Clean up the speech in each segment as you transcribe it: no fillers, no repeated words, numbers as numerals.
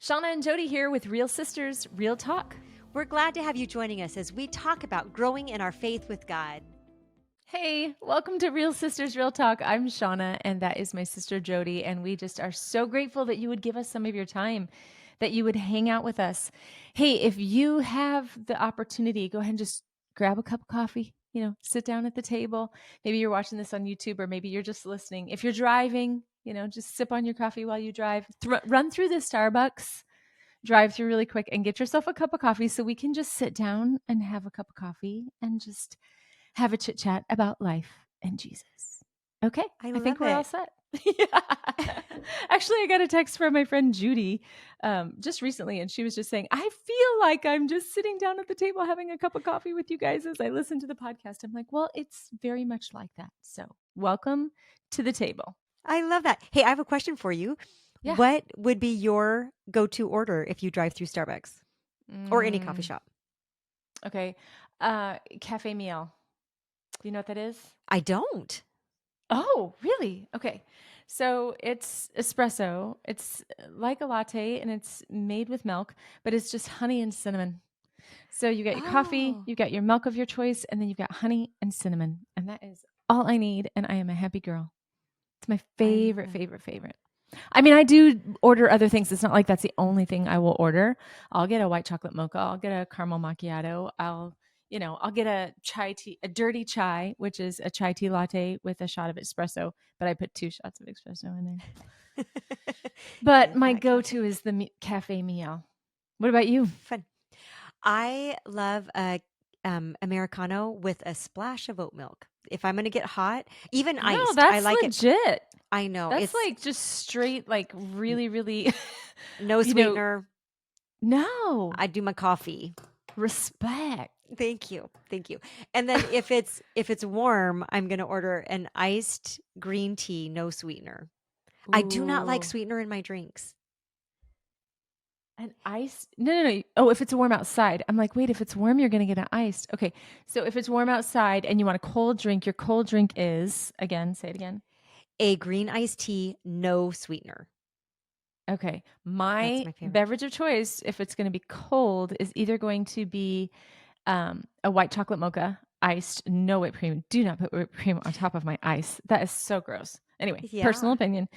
Shawna and Jody here with Real Sisters, Real Talk. We're glad to have you joining us as we talk about growing in our faith with God. Hey, welcome to Real Sisters, Real Talk. I'm Shawna, and that is my sister Jody, and we just are so grateful that you would give us some of your time, that you would hang out with us. Hey, if you have the opportunity, go ahead and just grab a cup of coffee, sit down at the table. Maybe you're watching this on YouTube, or maybe you're just listening. If you're driving, just sip on your coffee while you drive. Run through the Starbucks drive through really quick and get yourself a cup of coffee so we can just sit down and have a cup of coffee and just have a chit chat about life and Jesus. Okay. I think love we're all it. set. Yeah. Actually, I got a text from my friend Judy just recently, and she was just saying, I feel like I'm just sitting down at the table having a cup of coffee with you guys as I listen to the podcast. I'm like, well, it's very much like that. So welcome to the table. I love that. Hey, I have a question for you. Yeah. What would be your go-to order if you drive through Starbucks or any coffee shop? Okay. Cafe Miel. Do you know what that is? I don't. Oh, really? Okay. So it's espresso. It's like a latte and it's made with milk, but it's just honey and cinnamon. So you got your coffee, Oh, you got your milk of your choice, and then you've got honey and cinnamon. And that is all I need. And I am a happy girl. It's my I love favorite, it. favorite, favorite. I mean, I do order other things. It's not like that's the only thing I will order. I'll get a white chocolate mocha. I'll get a caramel macchiato. I'll get a chai tea, a dirty chai, which is a chai tea latte with a shot of espresso, but I put 2 shots of espresso in there. But Get my that go-to caffeine. is the Cafe Miel. What about you? Fun. I love a Americano with a splash of oat milk. If I'm going to get hot, even No, iced, I that's like it. legit. I know That's it's like just straight, like n- really, really, no you know, sweetener. no I do my coffee. respect. Thank you. Thank you. And then if it's warm, I'm going to order an iced green tea, no sweetener. I do not like Ooh. sweetener in my drinks. An ice? No. Oh, if it's warm outside. I'm like, wait, if it's warm, you're going to get an iced. Okay. So if it's warm outside and you want a cold drink, your cold drink is, again, say it again. A green iced tea, no sweetener. Okay. That's My my favorite. beverage of choice, if it's going to be cold, is either going to be a white chocolate mocha, iced, no whipped cream. Do not put whipped cream on top of my ice. That is so gross. Anyway, personal Yeah. opinion.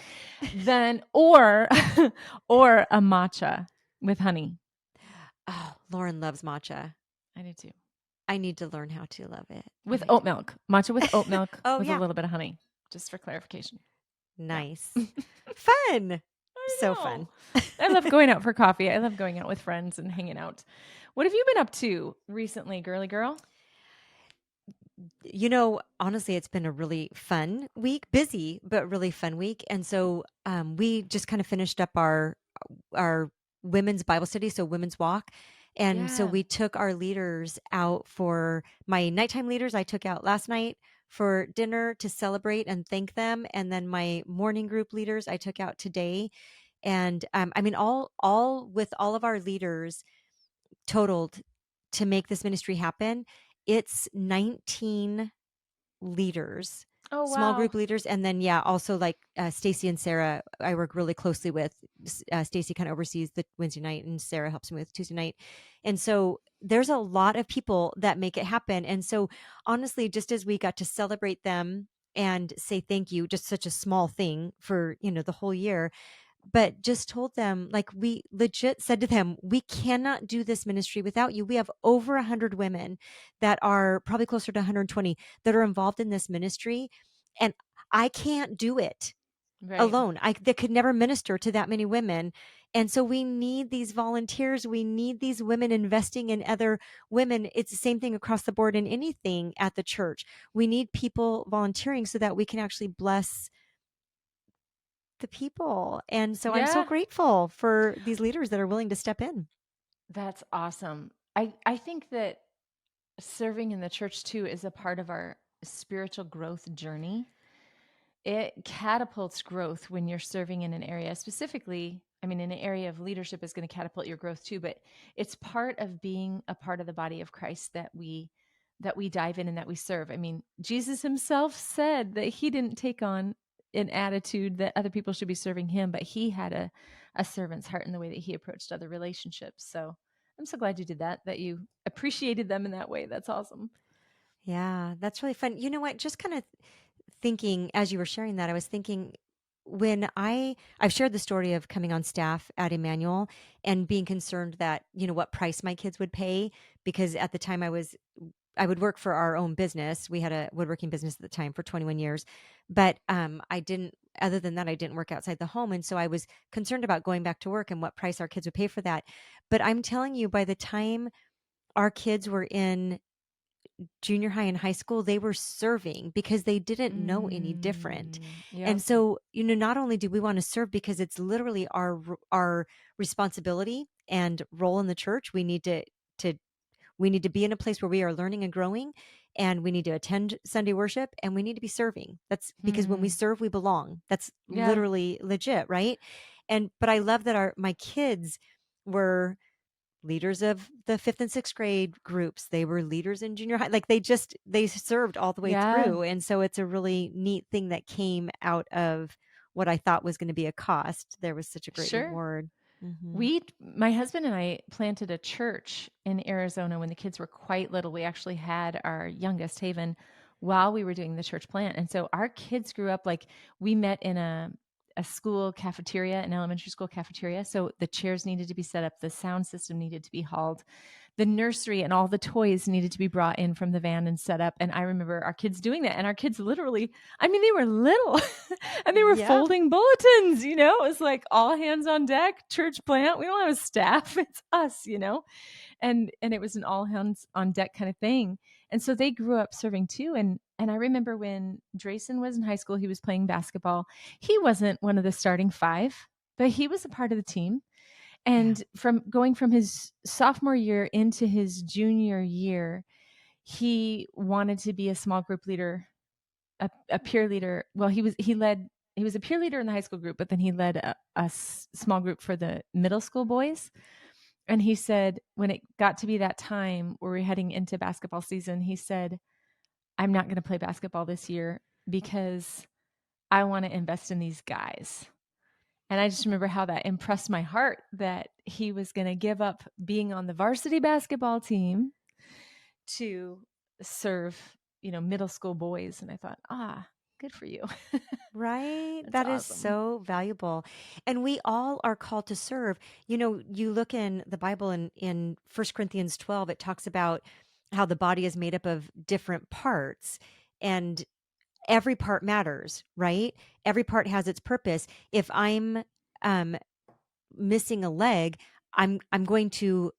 Then, or, or a matcha with honey. Oh, Lauren loves matcha. I do too. I need to learn how to love it. With oat milk. Matcha with oat milk Oh, with a yeah. little bit of honey, just for clarification. Yeah. Nice. Fun. I So know. fun. I love going out for coffee. I love going out with friends and hanging out. What have you been up to recently, girly girl? Honestly, it's been a really fun week, busy, but really fun week. And so we just kind of finished up our women's Bible study, so women's walk. And so Yeah. we took our leaders out for my nighttime leaders. I took out last night for dinner to celebrate and thank them. And then my morning group leaders I took out today. And I mean, all with all of our leaders totaled to make this ministry happen, it's 19 leaders, Oh, small wow. group leaders, and then also like Stacy and Sarah, I work really closely with. Stacy kind of oversees the Wednesday night, and Sarah helps me with Tuesday night, and so there's a lot of people that make it happen. And so honestly, just as we got to celebrate them and say thank you, just such a small thing for the whole year, but just told them, like, we legit said to them, we cannot do this ministry without you. We have over 100 women that are probably closer to 120 that are involved in this ministry, and I can't do it Right. alone. I that could never minister to that many women. And so we need these volunteers. We need these women investing in other women. It's the same thing across the board in anything at the church. We need people volunteering so that we can actually bless the people. And so I'm so Yeah. grateful for these leaders that are willing to step in. That's awesome. I think that serving in the church too is a part of our spiritual growth journey. It catapults growth when you're serving in an area, specifically. I mean, in an area of leadership is going to catapult your growth too, but it's part of being a part of the body of Christ that we dive in and that we serve. I mean, Jesus himself said that he didn't take on an attitude that other people should be serving him, but he had a servant's heart in the way that he approached other relationships. So I'm so glad you did that, that you appreciated them in that way. That's awesome. Yeah, that's really fun. You know what? Just kind of thinking as you were sharing that, I was thinking when I've shared the story of coming on staff at Emmanuel and being concerned that, what price my kids would pay because at the time I would work for our own business. We had a woodworking business at the time for 21 years, but I didn't other than that I didn't work outside the home and so I was concerned about going back to work and what price our kids would pay for that. But I'm telling you by the time our kids were in junior high and high school, they were serving because they didn't know any different. And Yep. so, not only do we want to serve because it's literally our responsibility and role in the church, to we need to be in a place where we are learning and growing and we need to attend Sunday worship and we need to be serving. That's because when we Hmm. serve, we belong. That's Yeah. literally legit, right? And but I love that our my kids were leaders of the 5th and 6th grade groups. They were leaders in junior high. Like they served all the way Yeah. through. And so it's a really neat thing that came out of what I thought was going to be a cost. There was such a great Sure. reward. Mhm. My husband and I planted a church in Arizona when the kids were quite little. We actually had our youngest, Haven, while we were doing the church plant. And so our kids grew up like we met in a school cafeteria, an elementary school cafeteria. So the chairs needed to be set up, the sound system needed to be hauled, the nursery and all the toys needed to be brought in from the van and set up. And I remember our kids doing that. And our kids literally, I mean, they were little and they were Yeah. folding bulletins, you know, it was like all hands on deck, church plant. We don't have a staff. It's us, you know, and it was an all hands on deck kind of thing. And so they grew up serving too. And I remember when Drayson was in high school, he was playing basketball. He wasn't one of the starting five, but he was a part of the team. Yeah. And from going from his sophomore year into his junior year, he wanted to be a small group leader, a peer leader. Well, he was a peer leader in the high school group, but then he led a small group for the middle school boys. And he said when it got to be that time where we're heading into basketball season, he said, "I'm not going to play basketball this year because I want to invest in these guys." And I just remember how that impressed my heart that he was going to give up being on the varsity basketball team to serve, you know, middle school boys. And I thought, good for you. Right? That's That is awesome. so valuable. And we all are called to serve. You look in the Bible in 1 Corinthians 12, it talks about how the body is made up of different parts and every part matters, right? Every part has its purpose. If I'm um missing a leg, I'm going to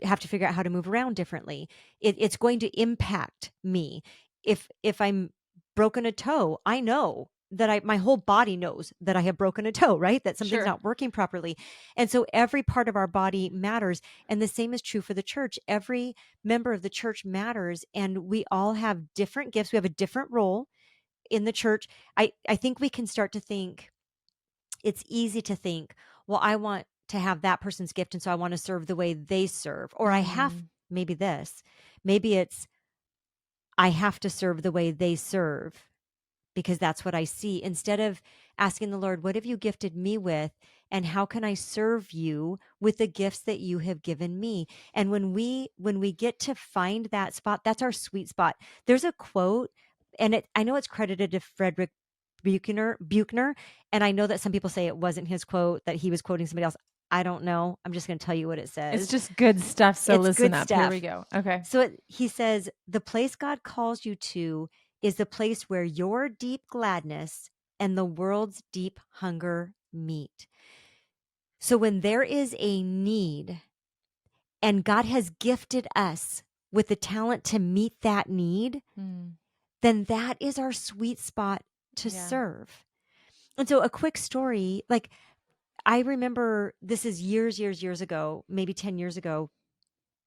have to figure out how to move around differently. It's going to impact me. If I'm broken a toe, I know that my whole body knows that I have broken a toe, right? That something's Sure. not working properly. And so every part of our body matters. And the same is true for the church. Every member of the church matters. And we all have different gifts. We have a different role in the church. I think we can start to think it's easy to think, well, I want to have that person's gift. And so I want to serve the way they serve. Or I have Mm, maybe this, maybe it's I have to serve the way they serve because that's what I see. Instead of asking the Lord, what have you gifted me with? And how can I serve you with the gifts that you have given me? And when we get to find that spot, that's our sweet spot. There's a quote, and I know it's credited to Frederick Buchner, and I know that some people say it wasn't his quote, that he was quoting somebody else. I don't know. I'm just going to tell you what it it's says. just good stuff. So It's listen good up. Here we stuff. go. Okay. So he says, the place God calls you to is the place where your deep gladness and the world's deep hunger meet. So when there is a need and God has gifted us with the talent to meet that need, Mm, then that is our sweet spot to yeah. serve. And so a quick story, like I remember this is years ago, maybe 10 years ago.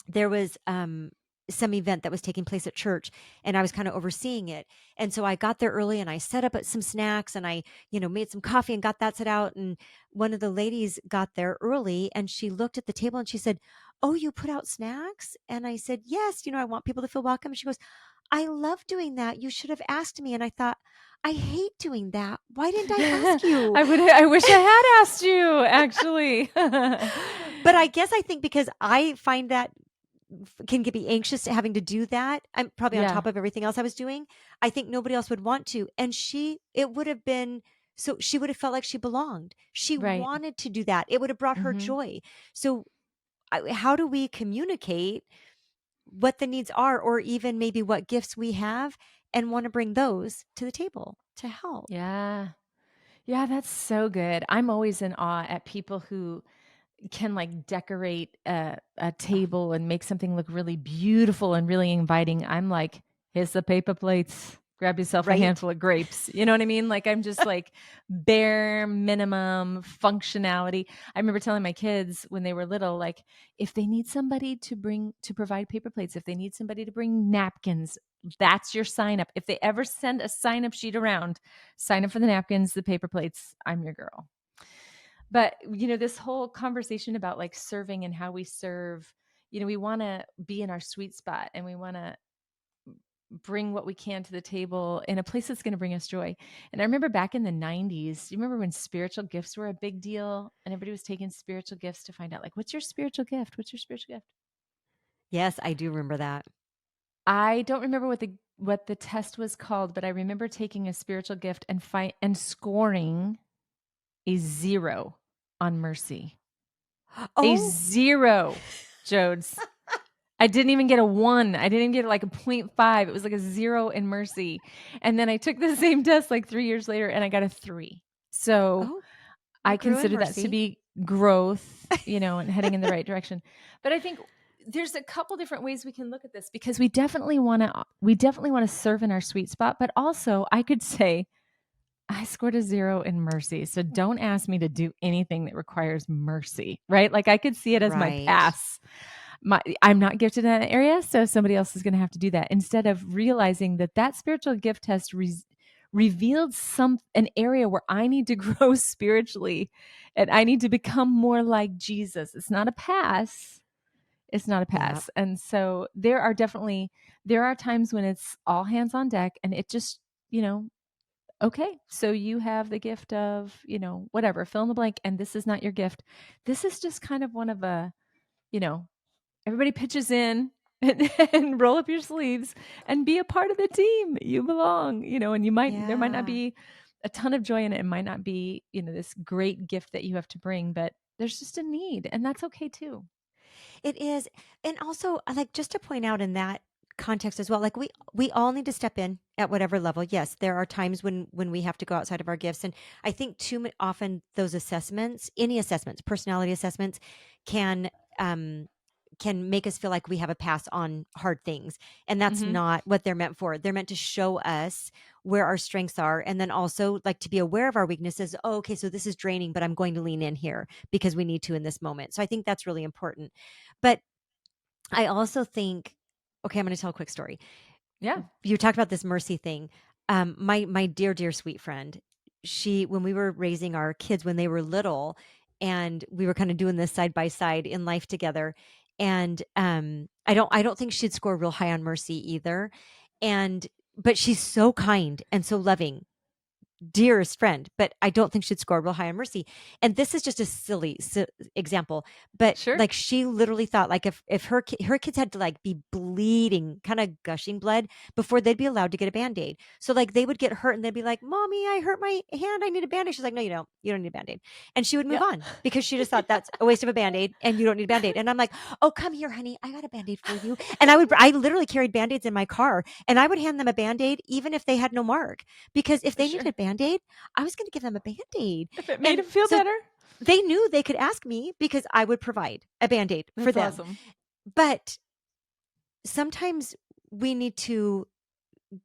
There was some event that was taking place at church, and I was kind of overseeing it. And so I got there early and I set up some snacks, and I, made some coffee and got that set out. And one of the ladies got there early and she looked at the table and she said, "Oh, you put out snacks?" And I said, "Yes, I want people to feel welcome." And she goes, "I love doing that. You should have asked me." And I thought, I hate doing that. Why didn't I ask you? I wish I had asked you, actually. But I guess I think because I find that can be anxious having to do that. I'm probably on Yeah, top of everything else I was doing. I think nobody else would want to. And it would have been, so she would have felt like she belonged. She right. wanted to do that. It would have brought her Mhm. joy. So how do we communicate what the needs are, or even maybe what gifts we have, and want to bring those to the table to help? Yeah. Yeah, that's so good. I'm always in awe at people who can, like, decorate a table and make something look really beautiful and really inviting. I'm like, "Here's the paper plates. Grab yourself a Right? handful of grapes." You know what I mean? Like, I'm just like bare minimum functionality. I remember telling my kids when they were little, like, if they need somebody to provide paper plates, if they need somebody to bring napkins, that's your sign up. If they ever send a sign up sheet around, sign up for the napkins, the paper plates, I'm your girl. But, this whole conversation about, like, serving and how we serve, we wanna be in our sweet spot, and we wanna bring what we can to the table in a place that's gonna bring us joy. And I remember back in the '90s, you remember when spiritual gifts were a big deal, and everybody was taking spiritual gifts to find out, like, "What's your spiritual gift? What's your spiritual gift?" Yes, I do remember that. I don't remember what the test was called, but I remember taking a spiritual gift and scoring a 0 on mercy. A Oh, 0, Jodes. I didn't even get a 1. I didn't even get like a point 0.5. It was like a 0 in mercy. And then I took the same test like 3 years later and I got a 3. So, oh, you I grew in consider that to mercy. be growth, and heading in the right direction. But I think there's a couple different ways we can look at this, because we definitely wanna serve in our sweet spot, but also I could say I scored a 0 in mercy, so don't ask me to do anything that requires mercy, right? Like, I could see it as my Right. pass. I'm not gifted in that area, so somebody else is gonna have to do that, instead of realizing that that spiritual gift test revealed an area where I need to grow spiritually, and I need to become more like Jesus. It's not a pass. It's not a Yeah. pass. And so there are times when it's all hands on deck, and it just, you know, okay, so you have the gift of, whatever, fill in the blank, and this is not your gift. This is just kind of one of you know, everybody pitches in and roll up your sleeves and be a part of the team. You belong, and there might not Yeah. be a ton of joy in it. It might not be, this great gift that you have to bring, but there's just a need, and that's okay too. It is. And also, I like just to point out in that context as well, like we all need to step in at whatever level. Yes, there are times when we have to go outside of our gifts. And I think often those assessments, any assessments, personality assessments, can um can make us feel like we have a pass on hard things. And that's Mhm. not what they're meant for. They're meant to show us where our strengths are, and then also like to be aware of our weaknesses. Oh, okay, so this is draining, but I'm going to lean in here because we need to in this moment. So I think that's really important. But I also think, okay, I'm going to tell a quick story. Yeah. You talked about this mercy thing. My dear, dear, sweet friend, when we were raising our kids when they were little, and we were kind of doing this side by side in life together. And I don't think she'd score real high on mercy either. And but she's so kind and so loving, dearest friend, but I don't think she'd score real high on mercy. And this is just a silly example, but Sure. like she literally thought like if her kids had to like be bleeding, kind of gushing blood before they'd be allowed to get a band-aid. So like they would get hurt and they'd be like, "Mommy, I hurt my hand. I need a band-aid." She's like, "No, you don't. You don't need a band-aid." And she would move Yeah. on because she just thought that's a waste of a band-aid and you don't need a band-aid. And I'm like, "Oh, come here, honey. I got a band-aid for you." And I literally carried band-aids in my car, and I would hand them a band-aid even if they had no mark, because if For they needed sure. a Band-Aid, I was gonna give them a Band-Aid. If it made And him feel so better, they knew they could ask me because I would provide a Band-Aid for that's them. awesome. But sometimes we need to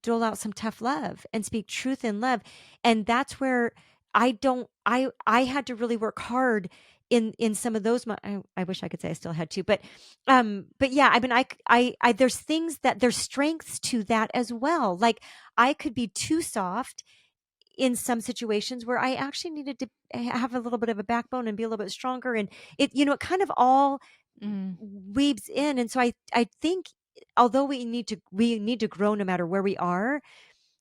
dole out some tough love and speak truth in love. And that's where I don't I had to really work hard in some of those I wish I could say I still had to, but yeah, I mean, there's things that there's strengths to that as well. Like, I could be too soft in some situations where I actually needed to have a little bit of a backbone and be a little bit stronger, and it kind of all Mm. weaves in. And so I think, although we need to grow no matter where we are,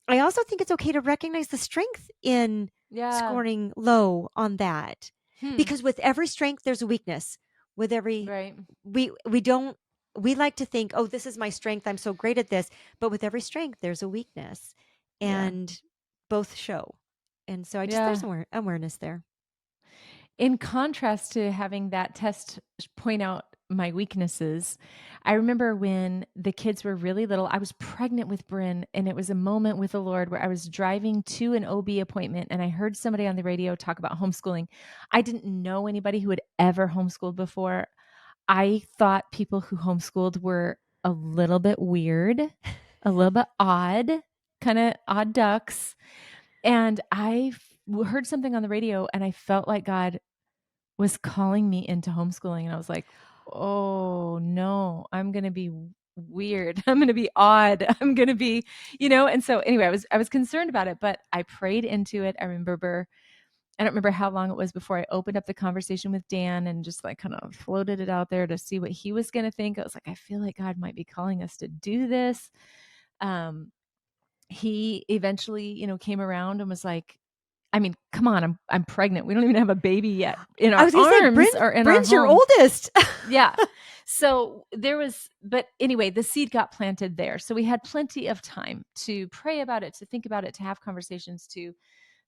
I also think it's okay to recognize the strength in Yeah. scoring low on that. Hmm. Because with every strength there's a weakness. With every Right. we don't we like to think, "Oh, this is my strength. I'm so great at this." But with every strength there's a weakness. Yeah. And both show. And so there's Yeah. awareness there. In contrast to having that test point out my weaknesses, I remember when the kids were really little, I was pregnant with Bryn, and it was a moment with the Lord where I was driving to an OB appointment and I heard somebody on the radio talk about homeschooling. I didn't know anybody who had ever homeschooled before. I thought people who homeschooled were a little bit weird, a little bit odd, kind of odd ducks. And heard something on the radio and I felt like God was calling me into homeschooling, and I was like, "Oh, no, I'm gonna be weird. I'm gonna be odd. I'm gonna be," and so anyway, I was concerned about it, but I prayed into it. I don't remember how long it was before I opened up the conversation with Dan and just like kind of floated it out there to see what he was gonna think. I was like, "I feel like God might be calling us to do this." Um, he eventually, came around and was like, I mean, come on, I'm pregnant. We don't even have a baby yet in I our was gonna say, arms or in our Bryn's your home. oldest. Yeah. So but anyway, the seed got planted there. So we had plenty of time to pray about it, to think about it, to have conversations, to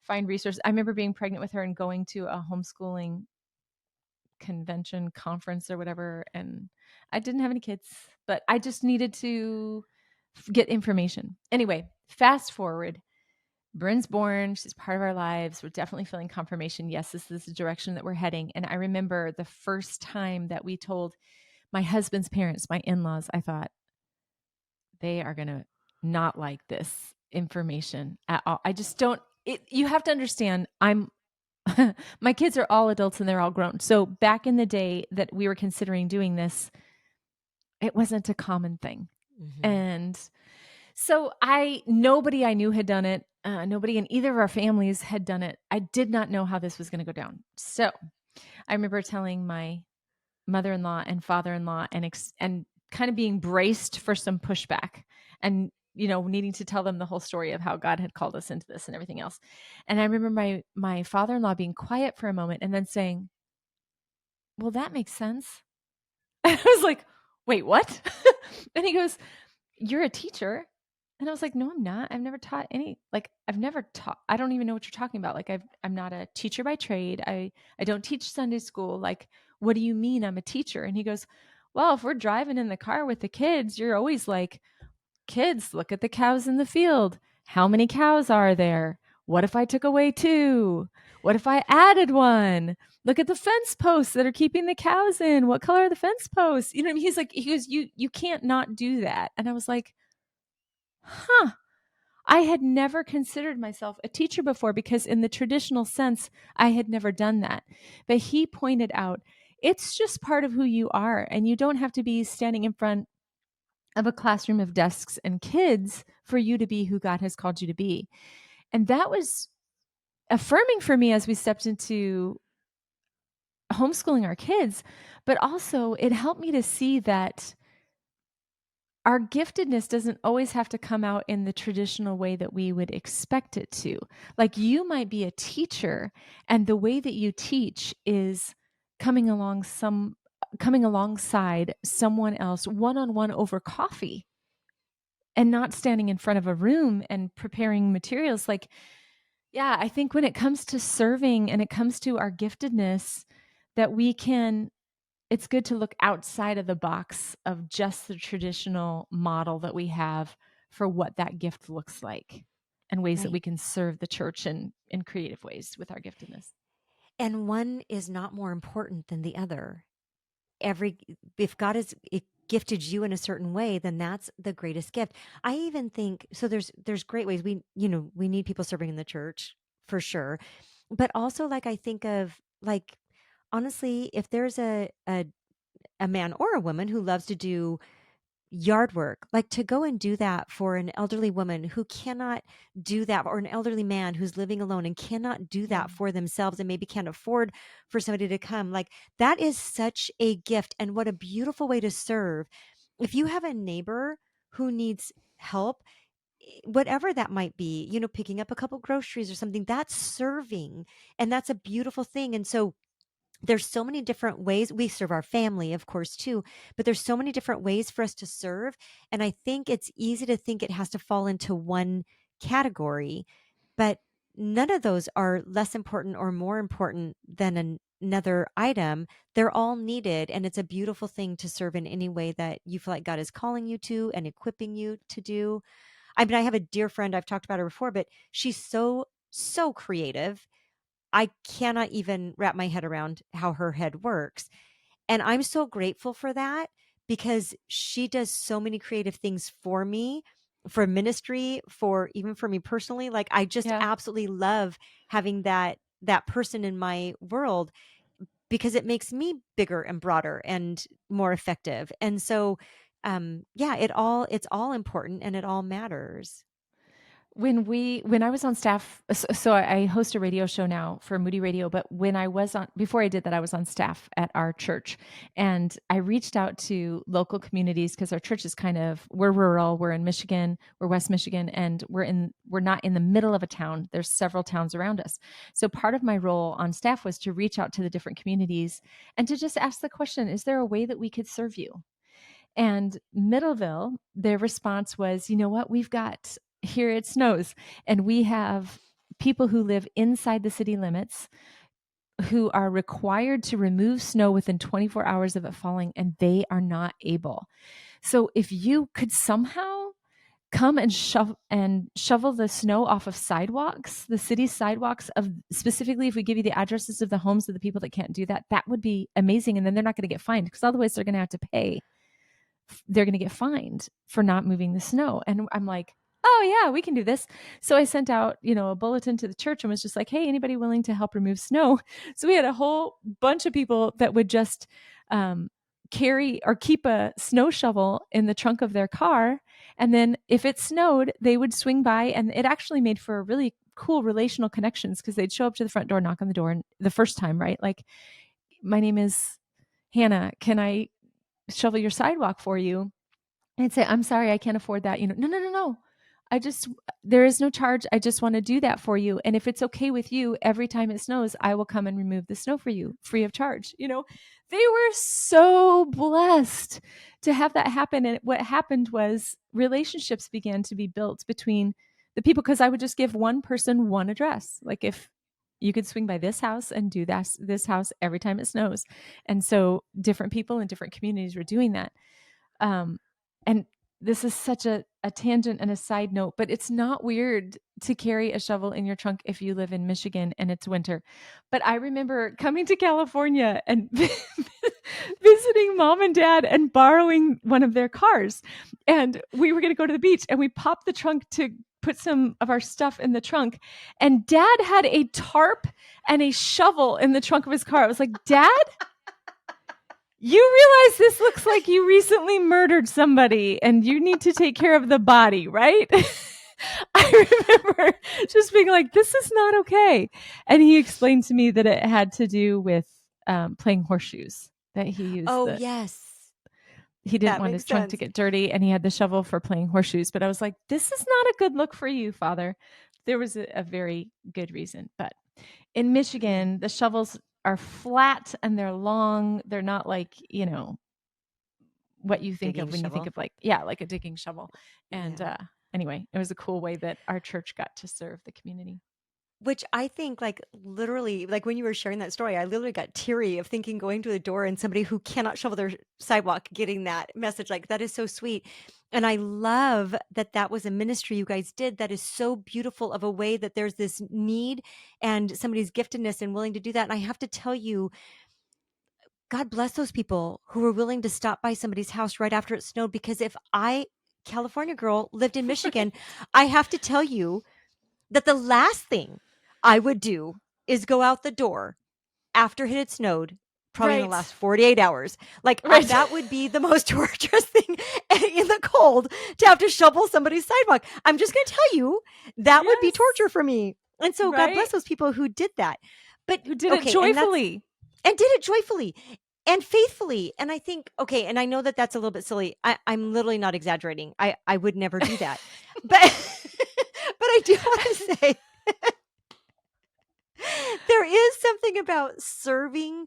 find resources. I remember being pregnant with her and going to a homeschooling convention, conference, or whatever. And I didn't have any kids, but I just needed to get information. Anyway, fast forward. Bryn's born. She's part of our lives. We're definitely feeling confirmation. Yes, this is the direction that we're heading. And I remember the first time that we told my husband's parents, my in-laws, I thought they are going to not like this information at all. I just don't you have to understand my kids are all adults and they're all grown. So back in the day that we were considering doing this, it wasn't a common thing. Mhm. And so nobody I knew had done it. Nobody in either of our families had done it. I did not know how this was going to go down. So I remember telling my mother-in-law and father-in-law and kind of being braced for some pushback and needing to tell them the whole story of how God had called us into this and everything else. And I remember my father-in-law being quiet for a moment and then saying, "Well, that makes sense." And I was like, "Wait, what?" And he goes, "You're a teacher." And I was like, "No, I'm not. I've never taught I've never taught. I don't even know what you're talking about. Like I'm not a teacher by trade. I don't teach Sunday school. Like, what do you mean I'm a teacher?" And he goes, "Well, if we're driving in the car with the kids, you're always like, 'Kids, look at the cows in the field. How many cows are there? What if I took away two? What if I added one? Look at the fence posts that are keeping the cows in. What color are the fence posts?'" You know what I mean? He goes, you can't not do that." And I was like, "Huh." I had never considered myself a teacher before because, in the traditional sense, I had never done that. But he pointed out it's just part of who you are, and you don't have to be standing in front of a classroom of desks and kids for you to be who God has called you to be. And that was affirming for me as we stepped into homeschooling our kids. But also, it helped me to see that our giftedness doesn't always have to come out in the traditional way that we would expect it to. Like, you might be a teacher, and the way that you teach is coming alongside someone else one-on-one over coffee and not standing in front of a room and preparing materials. Like, yeah, I think when it comes to serving and it comes to our giftedness, that it's good to look outside of the box of just the traditional model that we have for what that gift looks like and ways that we Right. can serve the church in creative ways with our giftedness. And one is not more important than the other. Every If God has gifted you in a certain way, then that's the greatest gift. I even think so. There's great ways we need people serving in the church for sure, but also, like, I think of, like, honestly, if there's a man or a woman who loves to do yard work, like to go and do that for an elderly woman who cannot do that, or an elderly man who's living alone and cannot do Yeah. that for themselves and maybe can't afford for somebody to come, like that is such a gift. And what a beautiful way to serve. If you have a neighbor who needs help, whatever that might be, picking up a couple groceries or something, that's serving. And that's a beautiful thing. And so there's so many different ways we serve our family, of course, too, but there's so many different ways for us to serve. And I think it's easy to think it has to fall into one category, but none of those are less important or more important than another item. They're all needed. And it's a beautiful thing to serve in any way that you feel like God is calling you to and equipping you to do. I mean, I have a dear friend, I've talked about her before, but she's so, so creative. I cannot even wrap my head around how her head works. And I'm so grateful for that because she does so many creative things for me, for ministry, for even for me personally. Like I just Yeah. absolutely love having that person in my world because it makes me bigger and broader and more effective. And so yeah, it's all important and it all matters. When I was on staff, so I host a radio show now for Moody Radio, but when I was on before I did that, I was on staff at our church, and I reached out to local communities because our church is we're rural, we're in Michigan, we're West Michigan, and we're not in the middle of a town. There's several towns around us. So part of my role on staff was to reach out to the different communities and to just ask the question, is there a way that we could serve you? And Middleville, their response was, you know what, we've got here it snows, and we have people who live inside the city limits who are required to remove snow within 24 hours of it falling, and they are not able. So if you could somehow come and shovel the snow off of sidewalks, the city's sidewalks, of specifically if we give you the addresses of the homes of the people that can't do that, that would be amazing. And then they're not going to get fined, because otherwise they're going to have to pay, they're going to get fined for not moving the snow. And I'm like, oh yeah, we can do this. So I sent out, a bulletin to the church and was just like, hey, anybody willing to help remove snow? So we had a whole bunch of people that would just carry or keep a snow shovel in the trunk of their car. And then if it snowed, they would swing by, and it actually made for really cool relational connections, because they'd show up to the front door, knock on the door, and the first time, right? Like, my name is Hannah. Can I shovel your sidewalk for you? And say, I'm sorry, I can't afford that. No, no, no, no. There is no charge. I just want to do that for you. And if it's okay with you, every time it snows, I will come and remove the snow for you free of charge. They were so blessed to have that happen. And what happened was relationships began to be built between the people, because I would just give one person one address. Like, if you could swing by this house and do this house every time it snows. And so different people in different communities were doing that. Um, and this is such a tangent and a side note, but it's not weird to carry a shovel in your trunk if you live in Michigan and it's winter. But I remember coming to California and visiting mom and dad and borrowing one of their cars. And we were going to go to the beach, and we popped the trunk to put some of our stuff in the trunk. And dad had a tarp and a shovel in the trunk of his car. I was like, Dad, you realize this looks like you recently murdered somebody and you need to take care of the body, right? I remember just being like, this is not okay. And he explained to me that it had to do with playing horseshoes, that Oh, yes. he didn't That want makes his trunk to sense. get dirty, and he had the shovel for playing horseshoes. But I was like, this is not a good look for you, Father. There was a very good reason. But in Yeah. Michigan, the shovels are flat and they're long. They're not like, what you think Digging of when you think shovel. of, like, yeah, like a digging shovel. And Yeah. anyway, it was a cool way that our church got to serve the community. Which I think, like, literally, like when you were sharing that story, I literally got teary of thinking going to the door and somebody who cannot shovel their sidewalk getting that message. Like, that is so sweet. And I love that that was a ministry you guys did. That is so beautiful, of a way that there's this need and somebody's giftedness and willing to do that. And I have to tell you, God bless those people who were willing to stop by somebody's house right after it snowed. Because if I, California girl, lived in Michigan, Right. I have to tell you that the last thing I would do is go out the door after it had snowed, probably in the Right. last 48 hours. Like, Right. that would be the most torturous thing in the cold to have to shovel somebody's sidewalk. I'm just going to tell you, that would be Yes. torture for me. And so God Right? bless those people who did that. But Who did it okay, and joyfully. did it joyfully and faithfully. And I think, okay, and I know that that's a little bit silly. I'm literally not exaggerating. I would never do that. But but I do want to say there is something about serving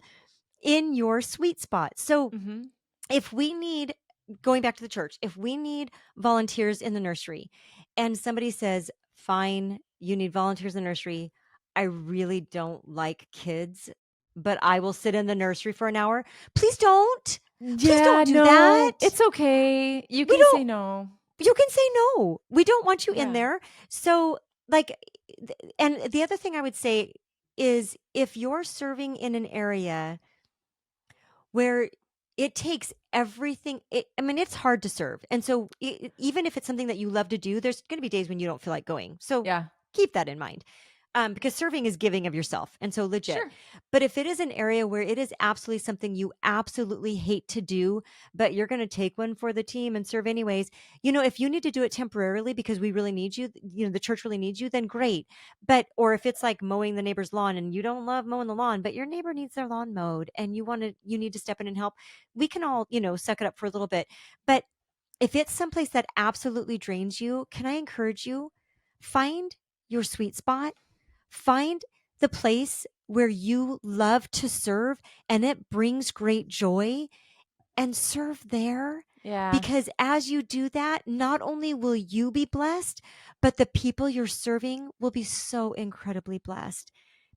in your sweet spot. So Mhm. if we need, going back to the church, if we need volunteers in the nursery and somebody says, fine, you need volunteers in the nursery. I really don't like kids, but I will sit in the nursery for an hour. Please don't. Please Yeah, don't do no, that. it's okay. You We can say don't, no. you can say no. We don't want you in Yeah. there. So, like, and the other thing I would say is if you're serving in an area where it takes everything, I mean, it's hard to serve. And so even if it's something that you love to do, there's going to be days when you don't feel like going. So Yeah. keep that in mind. Because serving is giving of yourself. And so legit. Sure. But if it is an area where it is absolutely something you absolutely hate to do, but you're going to take one for the team and serve anyways, if you need to do it temporarily because we really need you, the church really needs you, then great. But, or if it's like mowing the neighbor's lawn and you don't love mowing the lawn, but your neighbor needs their lawn mowed and you need to step in and help, we can all, suck it up for a little bit. But if it's someplace that absolutely drains you, can I encourage you? Find your sweet spot. Find the place where you love to serve and it brings great joy, and serve there. Yeah. Because as you do that, not only will you be blessed, but the people you're serving will be so incredibly blessed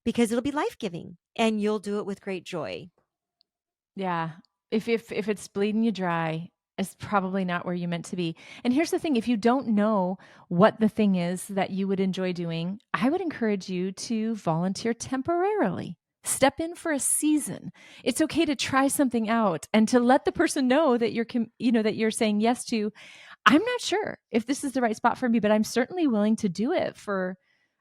because it'll be life-giving and you'll do it with great joy. Yeah. If it's bleeding you dry, it's probably not where you meant to be. And here's the thing, if you don't know what the thing is that you would enjoy doing, I would encourage you to volunteer temporarily. Step in for a season. It's okay to try something out and to let the person know that that you're saying yes to. I'm not sure if this is the right spot for me, but I'm certainly willing to do it for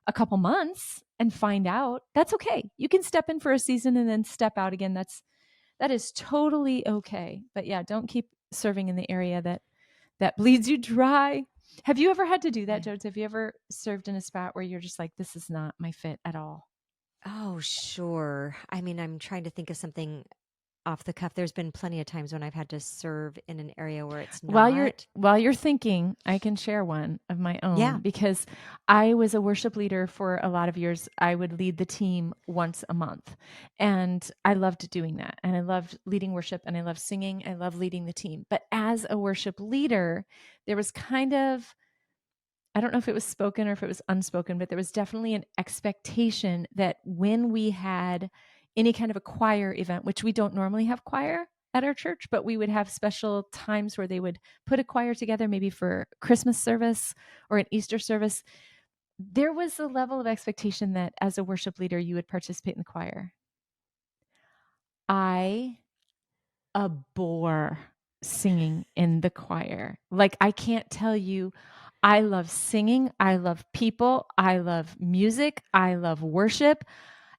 a couple months and find out. That's okay. You can step in for a season and then step out again. That is totally okay. But yeah, don't keep serving in the area that bleeds you dry. Have you ever had to do that, Yeah. Jodes? Have you ever served in a spot where you're just like, this is not my fit at all? Oh, sure. I mean, I'm trying to think of something off the cuff. There's been plenty of times when I've had to serve in an area where it's While you're not. while you're thinking, I can share one of my Yeah. own because I was a worship leader for a lot of years. I would lead the team once a month, and I loved doing that. And I loved leading worship, and I loved singing. I love leading the team. But as a worship leader, there was kind of, I don't know if it was spoken or if it was unspoken, but there was definitely an expectation that when we had any kind of a choir event, which we don't normally have choir at our church, but we would have special times where they would put a choir together, maybe for Christmas service or an Easter service. There was a level of expectation that as a worship leader, you would participate in the choir. I abhor singing in the choir. Like, I can't tell you, I love singing, I love people, I love music, I love worship,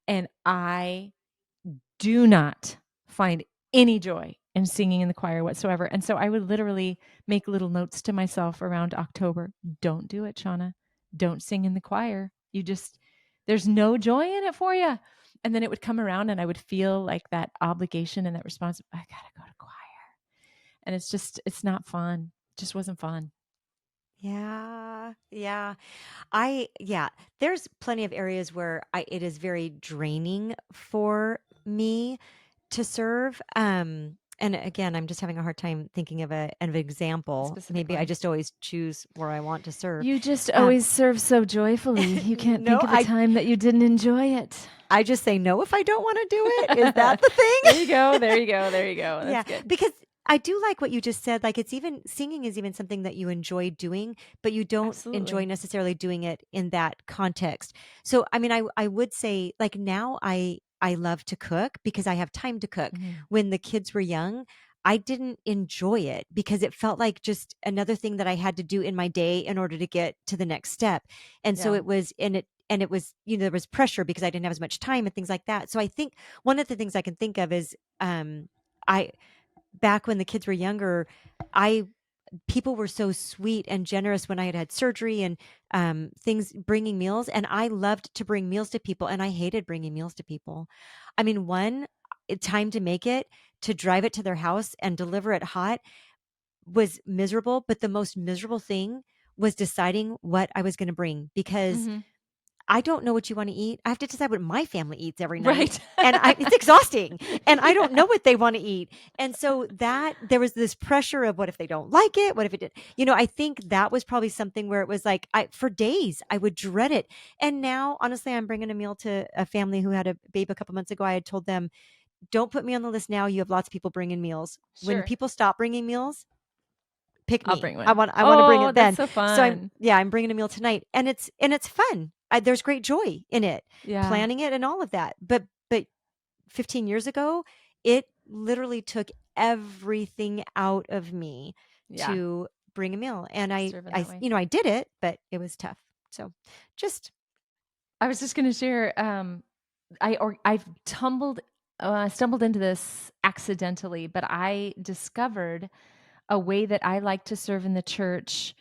and I do not find any joy in singing in the choir whatsoever. And so I would literally make little notes to myself around October. Don't do it, Shawna. Don't sing in the choir. There's no joy in it for you. And then it would come around and I would feel like that obligation and that response. I got to go to choir. And it's not fun. It just wasn't fun. Yeah. Yeah. Yeah, there's plenty of areas where it is very draining for me to serve. And again, I'm just having a hard time thinking of an A example. specific Maybe I one. just always choose where I want to serve. You just Um, always serve so joyfully. You can't think no, of a time that you didn't enjoy it. I just say no if I don't want to do it. Is that the There thing? you go. There you go. There you go. Yeah, That's good. because I do like what you just said. Like, it's even singing is even something that you enjoy doing, but you don't enjoy Absolutely. necessarily doing it in that context. So, I mean, I would say like now I love to cook because I have time to cook. Mhm. When the kids were young, I didn't enjoy it because it felt like just another thing that I had to do in my day in order to get to the next step. And so Yeah. it was, and and it was, there was pressure because I didn't have as much time and things like that. So I think one of the things I can think of is, I back when the kids were younger, I people were so sweet and generous when I had had surgery and, things, bringing meals, and I loved to bring meals to people, and I hated bringing meals to people. I mean, time to make it, to drive it to their house and deliver it hot was miserable, but the most miserable thing was deciding what I was gonna bring, because Mhm. I don't know what you wanna eat. I have to decide what my family eats every night, Right. and I it's exhausting, and I don't know what they wanna eat, and so that there was this pressure of what if they don't like it? What if it did, I think that was probably something where it was like, I for days, I would dread it, and now, honestly, I'm bringing a meal to a family who had a babe a couple months ago. I had told them, "Don't put me on the list now, you have lots of people bringing meals. When Sure. people stop bringing meals, pick I'll me. bring I one. want I wanna bring Oh, it that's then." so So fun. I'm bringing a meal tonight, and it's fun. There's great joy in it, Yeah. planning it and all of that. But 15 years ago, it literally took everything out of me Yeah. to bring a meal, and Serving that way. I did it, but it was tough. So, just I was just gonna share, I've stumbled into this accidentally, but I discovered a way that I like to serve in the church.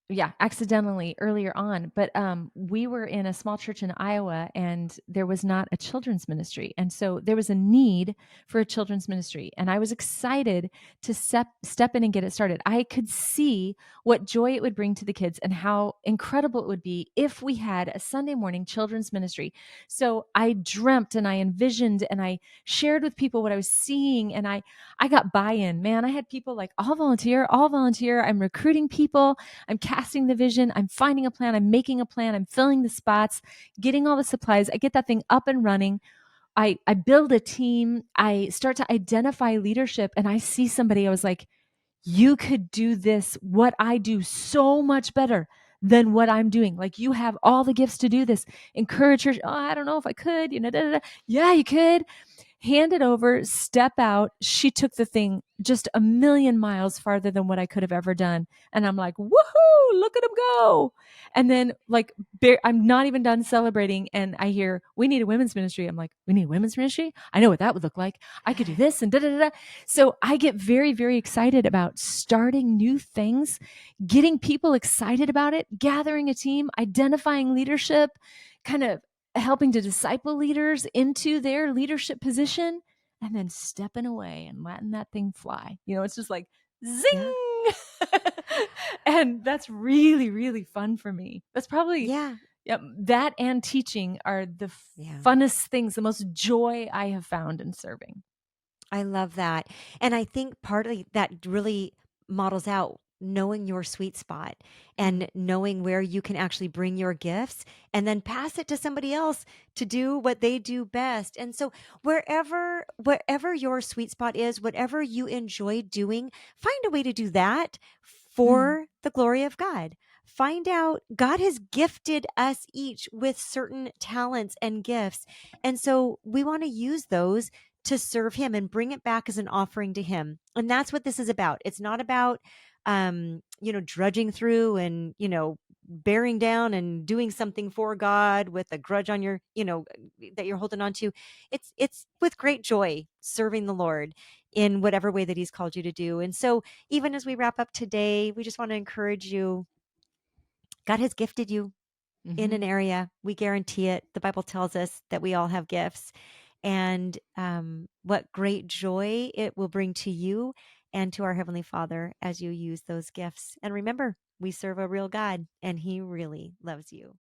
Yeah, accidentally earlier on, but, we were in a small church in Iowa, and there was not a children's ministry, and so there was a need for a children's ministry, and I was excited to step in and get it started. I could see what joy it would bring to the kids and how incredible it would be if we had a Sunday morning children's ministry. So I dreamt and I envisioned and I shared with people what I was seeing, and I got buy-in. Man, I had people like, "I'll volunteer, I'll volunteer." I'm recruiting people, I'm casting the vision, I'm finding a plan, I'm making a plan, I'm filling the spots, getting all the supplies. I get that thing up and running. I build a team. I start to identify leadership, and I see somebody. I was like, you could do this, what I do, so much better than what I'm doing. Like, you have all the gifts to do this. Encourage her. Oh, I don't know if I could, da, da, da. Yeah, you could. Hand it over, step out. She took the thing just a million miles farther than what I could have ever done. And I'm like, woohoo, look at him go. And then, like, I'm not even done celebrating. And I hear, we need a women's ministry. I'm like, we need a women's ministry? I know what that would look like. I could do this and da da da. So I get very, very excited about starting new things, getting people excited about it, gathering a team, identifying leadership, kind of helping to disciple leaders into their leadership position, and then stepping away and letting that thing fly. It's just like yeah. zing. And that's really, really fun for me. That's probably, Yeah. yep, that and teaching are the Yeah. funnest things, the most joy I have found in serving. I love that. And I think partly that really models out knowing your sweet spot Mm, and knowing where you can actually bring your gifts and then pass it to somebody else to do what they do best. And so wherever your sweet spot is, whatever you enjoy doing, find a way to do that mm, for the glory of God. Find out God has gifted us each with certain talents and gifts. And so we want to use those to serve him and bring it back as an offering to him. And that's what this is about. It's not about drudging through and, bearing down and doing something for God with a grudge on your, that you're holding on to. It's with great joy serving the Lord in whatever way that he's called you to do. And so even as we wrap up today, we just want to encourage you. God has gifted you in mhm. an area. We guarantee it. The Bible tells us that we all have gifts. And what great joy it will bring to you and to our Heavenly Father as you use those gifts. And remember, we serve a real God and He really loves you.